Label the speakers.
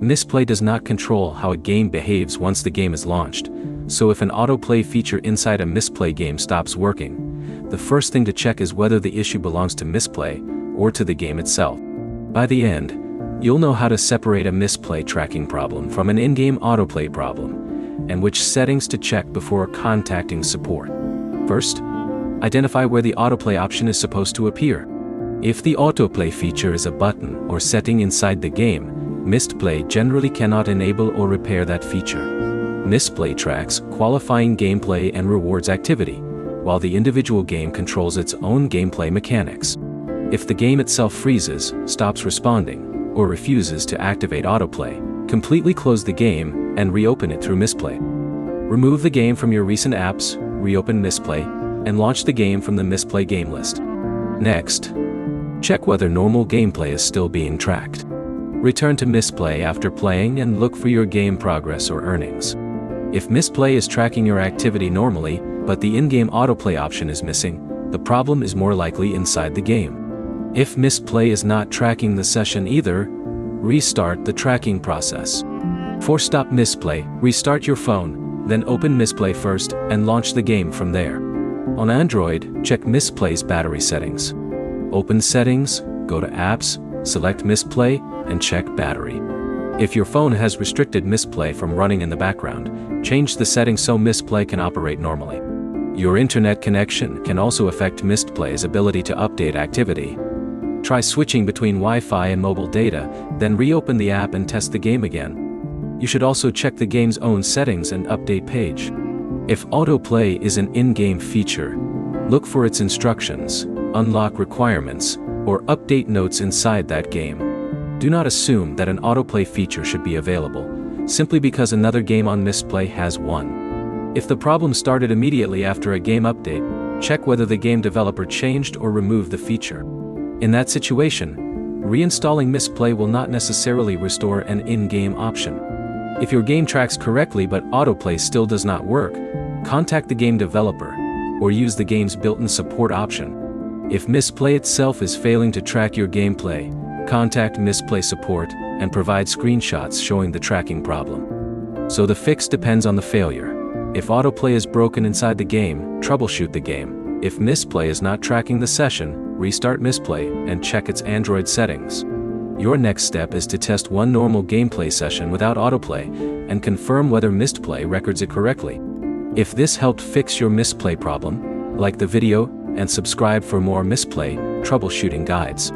Speaker 1: Mistplay does not control how a game behaves once the game is launched, so if an autoplay feature inside a Mistplay game stops working, the first thing to check is whether the issue belongs to Mistplay or to the game itself. By the end, you'll know how to separate a Mistplay tracking problem from an in-game autoplay problem, and which settings to check before contacting support. First, identify where the autoplay option is supposed to appear. If the autoplay feature is a button or setting inside the game, Mistplay generally cannot enable or repair that feature. Mistplay tracks qualifying gameplay and rewards activity, while the individual game controls its own gameplay mechanics. If the game itself freezes, stops responding, or refuses to activate autoplay, completely close the game and reopen it through Mistplay. Remove the game from your recent apps, reopen Mistplay, and launch the game from the Mistplay game list. Next, check whether normal gameplay is still being tracked. Return to Mistplay after playing and look for your game progress or earnings. If Mistplay is tracking your activity normally, but the in-game autoplay option is missing, the problem is more likely inside the game. If Mistplay is not tracking the session either, restart the tracking process. For stop Mistplay, restart your phone, then open Mistplay first and launch the game from there. On Android, check Mistplay's battery settings. Open Settings, go to Apps, select Mistplay, and check Battery. If your phone has restricted Mistplay from running in the background, change the settings so Mistplay can operate normally. Your internet connection can also affect Mistplay's ability to update activity. Try switching between Wi-Fi and mobile data, then reopen the app and test the game again. You should also check the game's own settings and update page. If autoplay is an in-game feature, look for its instructions, unlock requirements, or update notes inside that game. Do not assume that an autoplay feature should be available, simply because another game on Mistplay has one. If the problem started immediately after a game update, check whether the game developer changed or removed the feature. In that situation, reinstalling Mistplay will not necessarily restore an in-game option. If your game tracks correctly but autoplay still does not work, contact the game developer, or use the game's built-in support option. If Mistplay itself is failing to track your gameplay, contact Mistplay support and provide screenshots showing the tracking problem. So the fix depends on the failure. If autoplay is broken inside the game, troubleshoot the game. If Mistplay is not tracking the session, restart Mistplay and check its Android settings. Your next step is to test one normal gameplay session without autoplay and confirm whether Mistplay records it correctly. If this helped fix your Mistplay problem, like the video and subscribe for more Mistplay troubleshooting guides.